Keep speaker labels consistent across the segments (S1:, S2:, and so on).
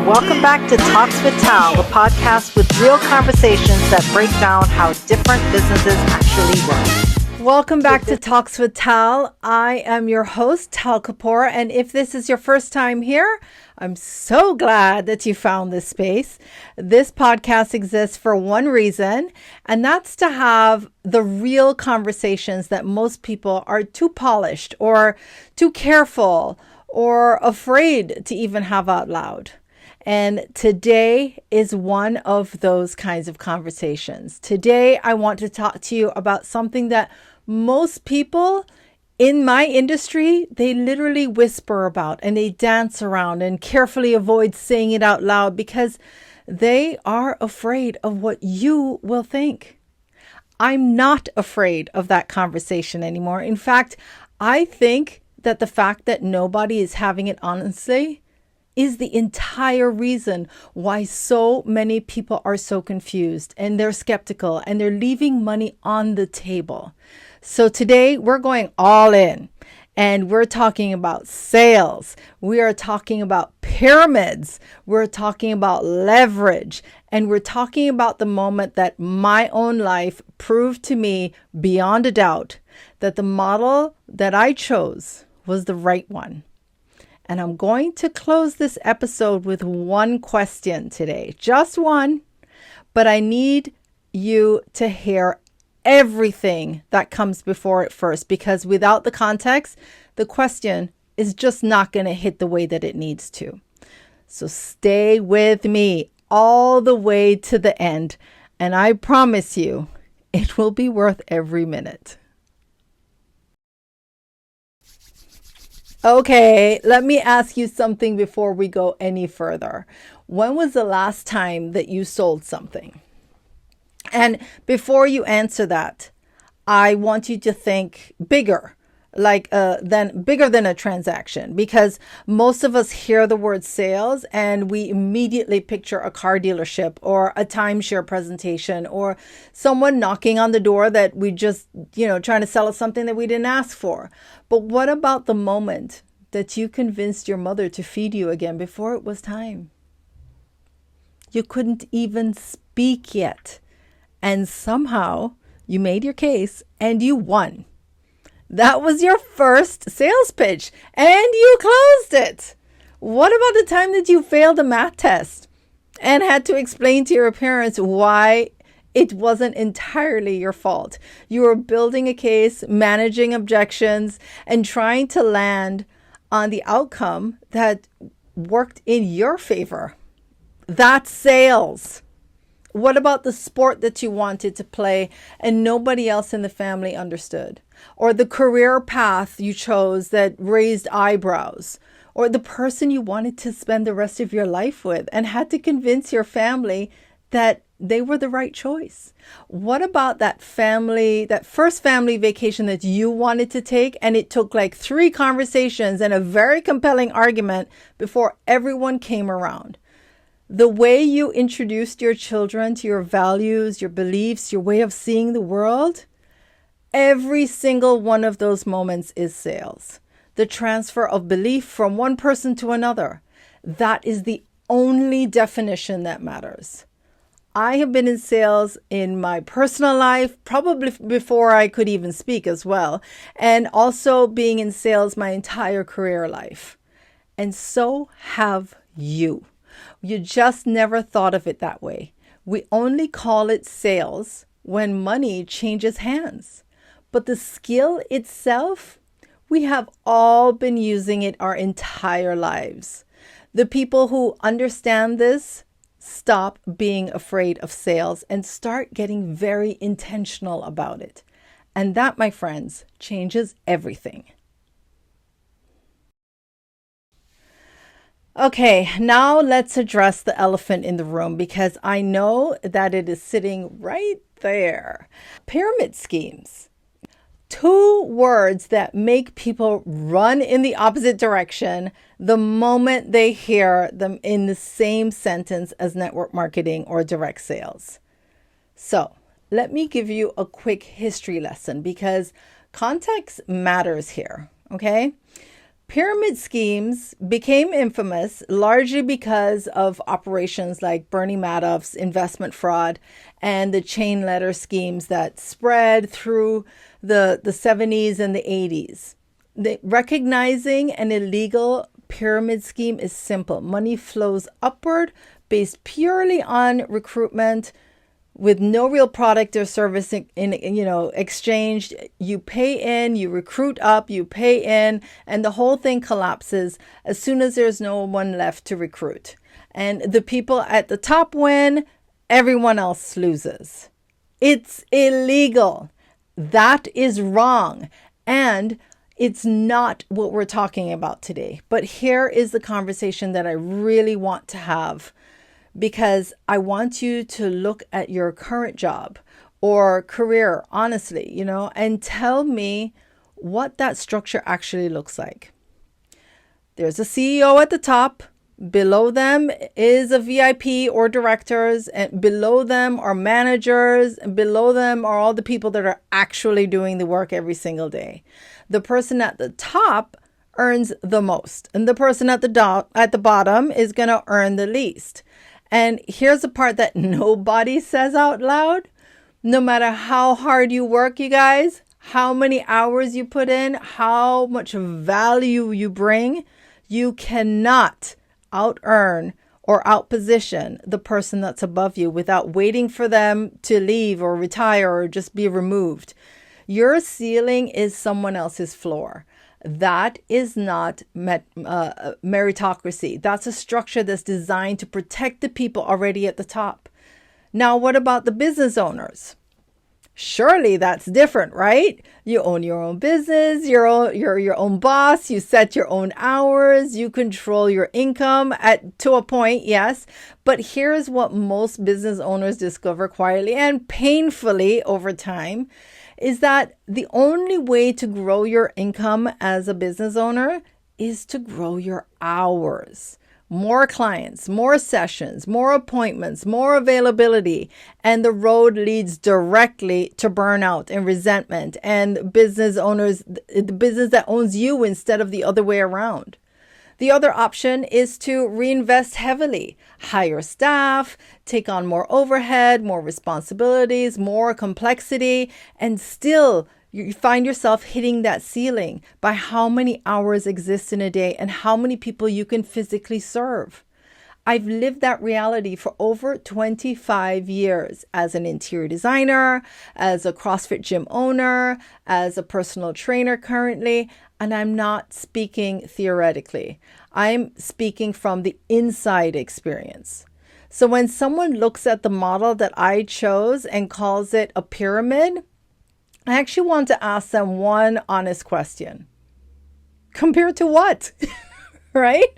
S1: Welcome back to Talks with Tal, the podcast with real conversations that break down how different businesses actually work. Welcome back to Talks with Tal. I am your host, Tal Kapoor, and if this is your first time here, I'm so glad that you found this space. This podcast exists for one reason, and that's to have the real conversations that most people are too polished or too careful or afraid to even have out loud. And today is one of those kinds of conversations. Today, I want to talk to you about something that most people in my industry, they literally whisper about and they dance around and carefully avoid saying it out loud because they are afraid of what you will think. I'm not afraid of that conversation anymore. In fact, I think that the fact that nobody is having it honestly is the entire reason why so many people are so confused and they're skeptical and they're leaving money on the table. So today we're going all in and we're talking about sales. We are talking about pyramids. We're talking about leverage. And we're talking about the moment that my own life proved to me beyond a doubt that the model that I chose was the right one. And I'm going to close this episode with one question today, just one, but I need you to hear everything that comes before it first, because without the context, the question is just not going to hit the way that it needs to. So stay with me all the way to the end, and I promise you, it will be worth every minute. Okay, let me ask you something before we go any further. When was the last time that you sold something? And before you answer that, I want you to think bigger, bigger than a transaction, because most of us hear the word sales and we immediately picture a car dealership or a timeshare presentation or someone knocking on the door that we just, trying to sell us something that we didn't ask for. But what about the moment that you convinced your mother to feed you again before it was time? You couldn't even speak yet. And somehow you made your case and you won. That was your first sales pitch and you closed it. What about the time that you failed a math test and had to explain to your parents why it wasn't entirely your fault? You were building a case, managing objections, and trying to land on the outcome that worked in your favor. That's sales. What about the sport that you wanted to play and nobody else in the family understood? Or the career path you chose that raised eyebrows? Or the person you wanted to spend the rest of your life with and had to convince your family that they were the right choice? What about that first family vacation that you wanted to take and it took like 3 conversations and a very compelling argument before everyone came around? The way you introduced your children to your values, your beliefs, your way of seeing the world, every single one of those moments is sales. The transfer of belief from one person to another. That is the only definition that matters. I have been in sales in my personal life, probably before I could even speak as well, and also being in sales my entire career life. And so have you. You just never thought of it that way. We only call it sales when money changes hands. But the skill itself, we have all been using it our entire lives. The people who understand this stop being afraid of sales and start getting very intentional about it. And that, my friends, changes everything. Okay, now let's address the elephant in the room because I know that it is sitting right there. Pyramid schemes. 2 words that make people run in the opposite direction the moment they hear them in the same sentence as network marketing or direct sales. So let me give you a quick history lesson because context matters here, okay? Pyramid schemes became infamous largely because of operations like Bernie Madoff's investment fraud and the chain letter schemes that spread through the 70s and the 80s. Recognizing an illegal pyramid scheme is simple. Money flows upward based purely on recruitment, with no real product or service exchanged. You pay in, you recruit up, you pay in, and the whole thing collapses as soon as there's no one left to recruit. And the people at the top win, everyone else loses. It's illegal. That is wrong. And it's not what we're talking about today. But here is the conversation that I really want to have, because I want you to look at your current job or career honestly, and tell me what that structure actually looks like. There's a CEO at the top. Below them is a VIP or directors, and below them are managers, and below them are all the people that are actually doing the work every single day. The person at the top earns the most, and the person at the bottom is going to earn the least. And here's the part that nobody says out loud. No matter how hard you work, you guys, how many hours you put in, how much value you bring, you cannot out-earn or out-position the person that's above you without waiting for them to leave or retire or just be removed. Your ceiling is someone else's floor. That is not meritocracy. That's a structure that's designed to protect the people already at the top. Now, what about the business owners? Surely that's different, right? You own your own business, you're your own boss, you set your own hours, you control your income to a point, yes. But here's what most business owners discover quietly and painfully over time, is that the only way to grow your income as a business owner is to grow your hours. More clients, more sessions, more appointments, more availability, and the road leads directly to burnout and resentment and business owners, the business that owns you instead of the other way around. The other option is to reinvest heavily, hire staff, take on more overhead, more responsibilities, more complexity, and still you find yourself hitting that ceiling by how many hours exist in a day and how many people you can physically serve. I've lived that reality for over 25 years as an interior designer, as a CrossFit gym owner, as a personal trainer currently, and I'm not speaking theoretically. I'm speaking from the inside experience. So when someone looks at the model that I chose and calls it a pyramid, I actually want to ask them one honest question. Compared to what? Right?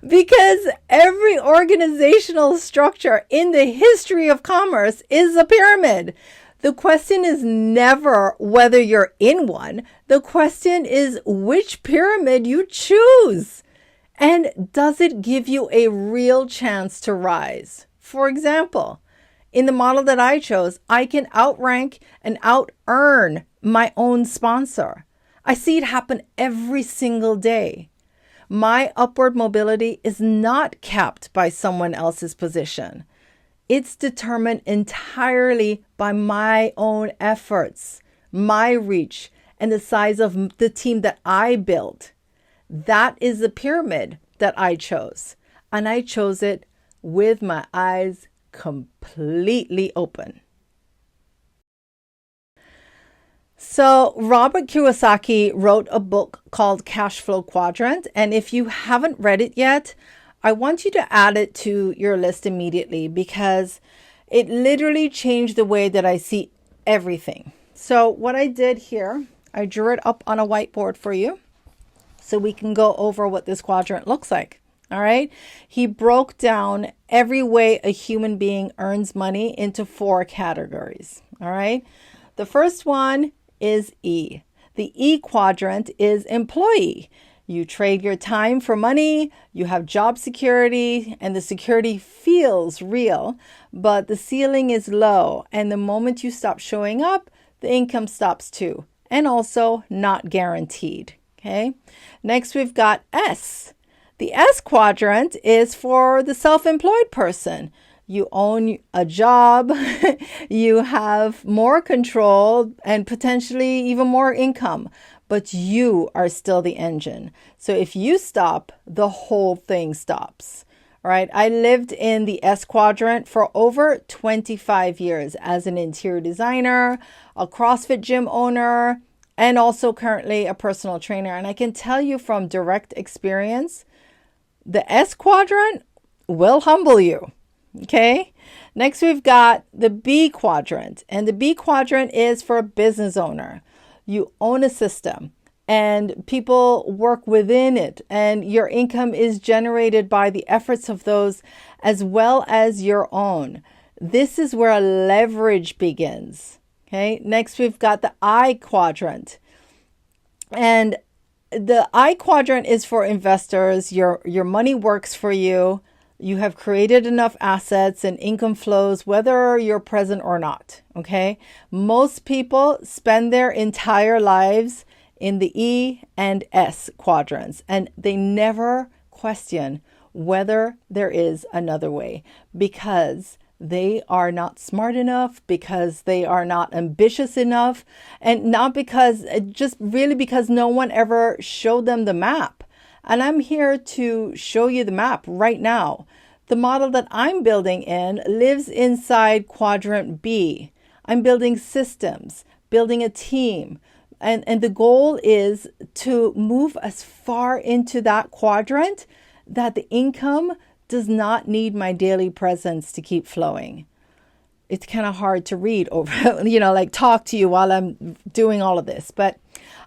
S1: Because every organizational structure in the history of commerce is a pyramid. The question is never whether you're in one. The question is which pyramid you choose. And does it give you a real chance to rise? For example, in the model that I chose, I can outrank and out-earn my own sponsor. I see it happen every single day. My upward mobility is not capped by someone else's position. It's determined entirely by my own efforts, my reach, and the size of the team that I built. That is the pyramid that I chose. And I chose it with my eyes completely open. So Robert Kiyosaki wrote a book called Cash Flow Quadrant. And if you haven't read it yet, I want you to add it to your list immediately because it literally changed the way that I see everything. So what I did here, I drew it up on a whiteboard for you so we can go over what this quadrant looks like. All right. He broke down every way a human being earns money into 4 categories. All right. The first one is E. The E quadrant is employee. You trade your time for money, you have job security, and the security feels real, but the ceiling is low. And the moment you stop showing up, the income stops too, and also not guaranteed. Okay. Next, we've got S. The S quadrant is for the self-employed person. You own a job, you have more control and potentially even more income, but you are still the engine. So if you stop, the whole thing stops. All right. I lived in the S quadrant for over 25 years as an interior designer, a CrossFit gym owner, and also currently a personal trainer. And I can tell you from direct experience, the S quadrant will humble you. Okay. Next, we've got the B quadrant, and the B quadrant is for a business owner. You own a system and people work within it, and your income is generated by the efforts of those as well as your own. This is where leverage begins. Okay. Next, we've got the I quadrant, and the I quadrant is for investors. Your money works for you. You have created enough assets and income flows, whether you're present or not. Okay. Most people spend their entire lives in the E and S quadrants, and they never question whether there is another way, because they are not smart enough, because they are not ambitious enough, and not because, just really because no one ever showed them the map. And I'm here to show you the map right now. The model that I'm building in lives inside quadrant B. I'm building systems, building a team. And the goal is to move as far into that quadrant that the income does not need my daily presence to keep flowing. It's kind of hard to read over, like talk to you while I'm doing all of this. But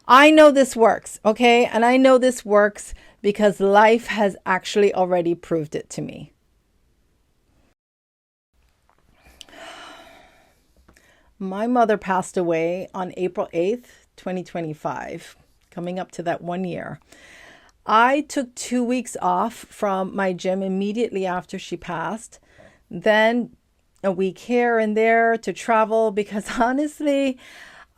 S1: I know this works, okay? And I know this works because life has actually already proved it to me. My mother passed away on April 8th, 2025, coming up to that 1 year. I took 2 weeks off from my gym immediately after she passed, then a week here and there to travel, because honestly,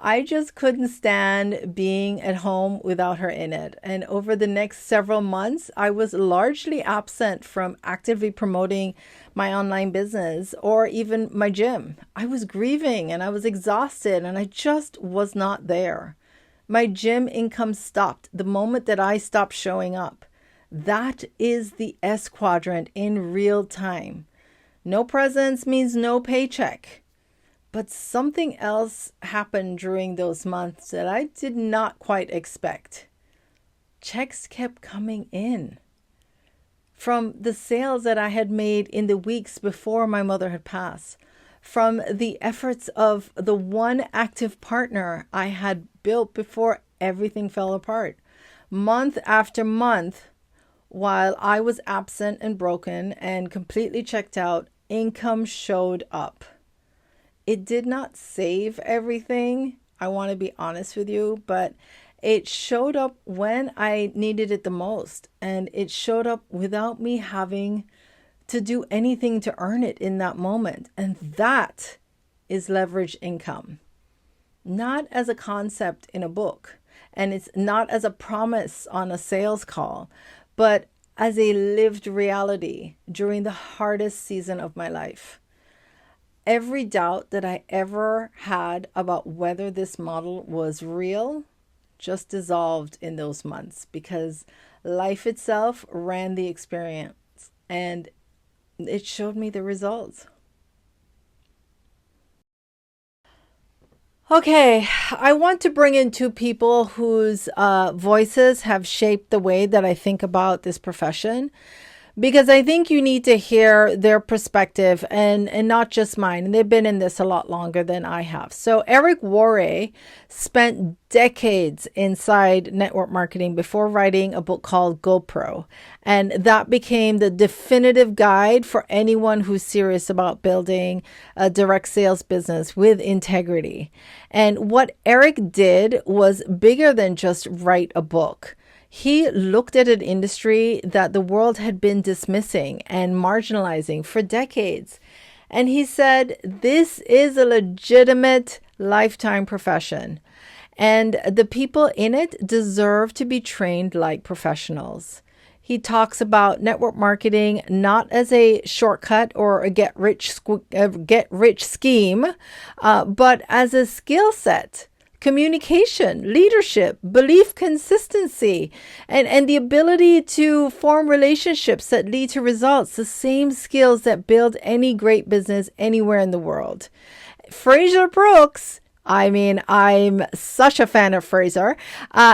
S1: I just couldn't stand being at home without her in it. And over the next several months, I was largely absent from actively promoting my online business or even my gym. I was grieving and I was exhausted and I just was not there. My gym income stopped the moment that I stopped showing up. That is the S quadrant in real time. No presence means no paycheck. But something else happened during those months that I did not quite expect. Checks kept coming in from the sales that I had made in the weeks before my mother had passed, from the efforts of the one active partner I had built before everything fell apart. Month after month, while I was absent and broken and completely checked out, income showed up. It did not save everything, I want to be honest with you, but it showed up when I needed it the most. And it showed up without me having to do anything to earn it in that moment. And that is leverage income. Not as a concept in a book, and it's not as a promise on a sales call, but as a lived reality during the hardest season of my life. Every doubt that I ever had about whether this model was real just dissolved in those months, because life itself ran the experience and it showed me the results. Okay, I want to bring in two people whose voices have shaped the way that I think about this profession, because I think you need to hear their perspective and not just mine. And they've been in this a lot longer than I have. So Eric Worre spent decades inside network marketing before writing a book called GoPro. And that became the definitive guide for anyone who's serious about building a direct sales business with integrity. And what Eric did was bigger than just write a book. He looked at an industry that the world had been dismissing and marginalizing for decades. And he said, this is a legitimate lifetime profession. And the people in it deserve to be trained like professionals. He talks about network marketing not as a shortcut or a get rich scheme, but as a skill set. Communication, leadership, belief consistency, and the ability to form relationships that lead to results, the same skills that build any great business anywhere in the world. Fraser Brooks, I'm such a fan of Fraser.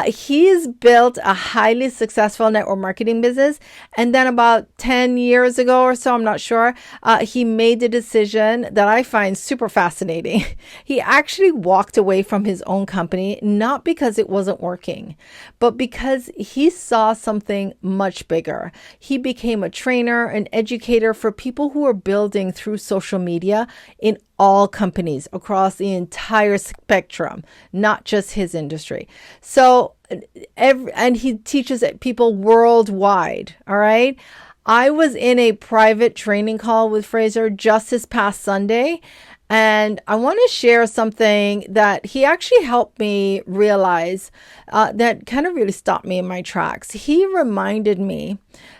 S1: He's built a highly successful network marketing business. And then about 10 years ago or so, I'm not sure, he made the decision that I find super fascinating. He actually walked away from his own company, not because it wasn't working, but because he saw something much bigger. He became a trainer, an educator for people who are building through social media in all companies across the entire spectrum, not just his industry. So, and he teaches people worldwide. All right. I was in a private training call with Fraser just this past Sunday, and I want to share something that he actually helped me realize that kind of really stopped me in my tracks. He reminded me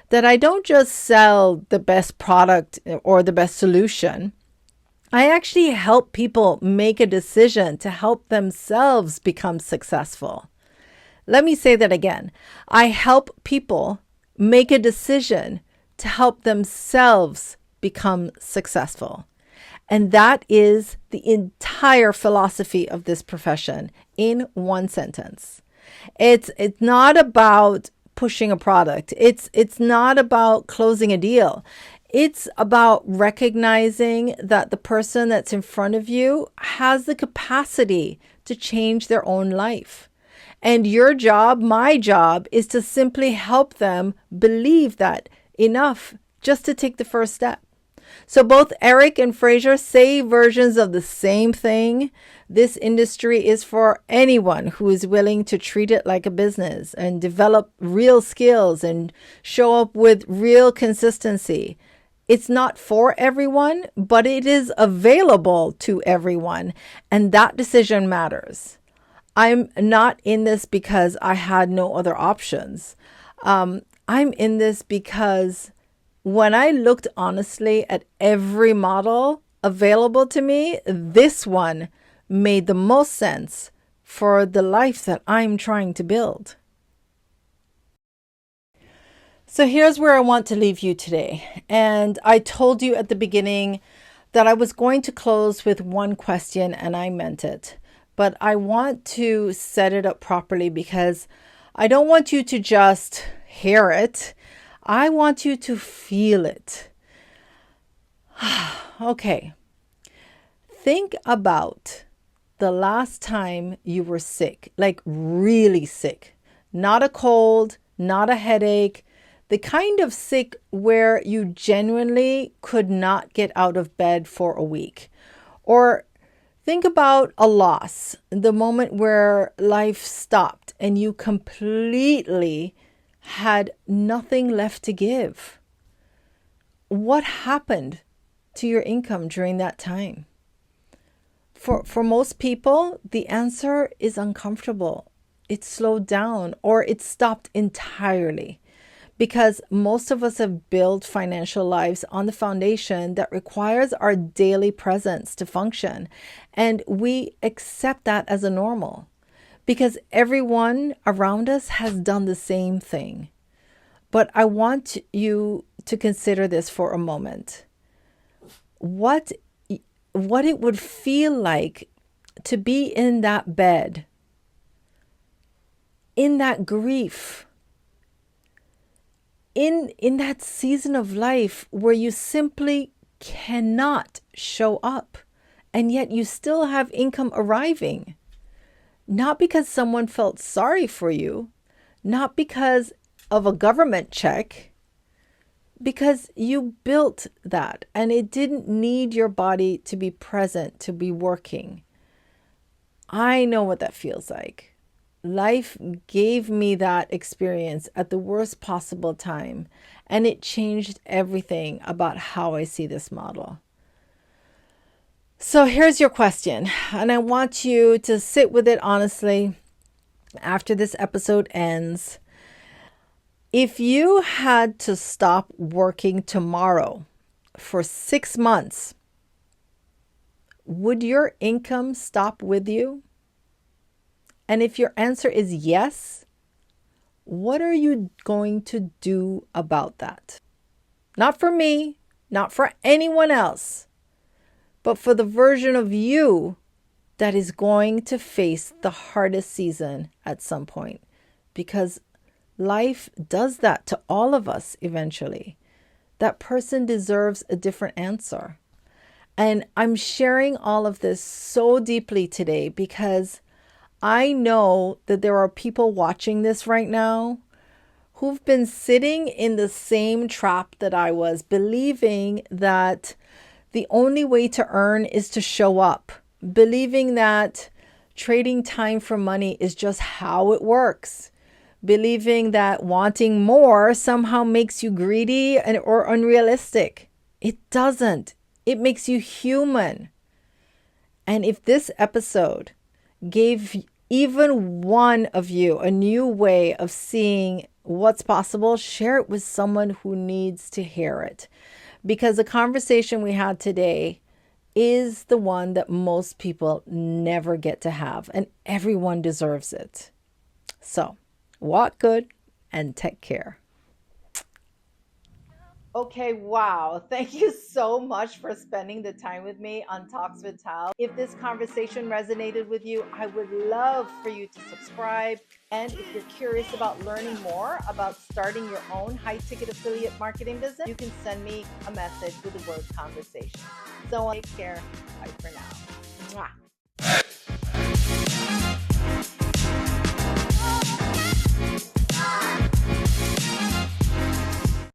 S1: that I don't just sell the best product or the best solution. I actually help people make a decision to help themselves become successful. Let me say that again. I help people make a decision to help themselves become successful. And that is the entire philosophy of this profession in one sentence. It's not about pushing a product. It's not about closing a deal. It's about recognizing that the person that's in front of you has the capacity to change their own life. And your job, my job, is to simply help them believe that enough just to take the first step. So both Eric and Fraser say versions of the same thing. This industry is for anyone who is willing to treat it like a business and develop real skills and show up with real consistency. It's not for everyone, but it is available to everyone, and that decision matters. I'm not in this because I had no other options. I'm in this because when I looked honestly at every model available to me, this one made the most sense for the life that I'm trying to build. So here's where I want to leave you today. And I told you at the beginning that I was going to close with one question, and I meant it. But I want to set it up properly because I don't want you to just hear it. I want you to feel it. Okay. Think about the last time you were sick, like really sick. Not a cold, not a headache, the kind of sick where you genuinely could not get out of bed for a week. Or think about a loss, the moment where life stopped and you completely had nothing left to give. What happened to your income during that time? For most people, the answer is uncomfortable. It slowed down or it stopped entirely. Because most of us have built financial lives on the foundation that requires our daily presence to function. And we accept that as a normal because everyone around us has done the same thing. But I want you to consider this for a moment. What it would feel like to be in that bed, in that grief, in that season of life where you simply cannot show up, and yet you still have income arriving. Not because someone felt sorry for you, not because of a government check, because you built that and it didn't need your body to be present, to be working. I know what that feels like. Life gave me that experience at the worst possible time, and it changed everything about how I see this model. So here's your question, and I want you to sit with it honestly after this episode ends. If you had to stop working tomorrow for 6 months, would your income stop with you? And if your answer is yes, what are you going to do about that? Not for me, not for anyone else, but for the version of you that is going to face the hardest season at some point. Because life does that to all of us eventually. That person deserves a different answer. And I'm sharing all of this so deeply today because I know that there are people watching this right now who've been sitting in the same trap that I was, believing that the only way to earn is to show up, believing that trading time for money is just how it works, believing that wanting more somehow makes you greedy or unrealistic. It doesn't. It makes you human. And if this episode gave even one of you a new way of seeing what's possible, share it with someone who needs to hear it. Because the conversation we had today is the one that most people never get to have, and everyone deserves it. So, walk good and take care. Okay, wow. Thank you so much for spending the time with me on Talks with Tal. If this conversation resonated with you, I would love for you to subscribe. And if you're curious about learning more about starting your own high ticket affiliate marketing business, you can send me a message with the word conversation. So take care. Bye for now. Mwah.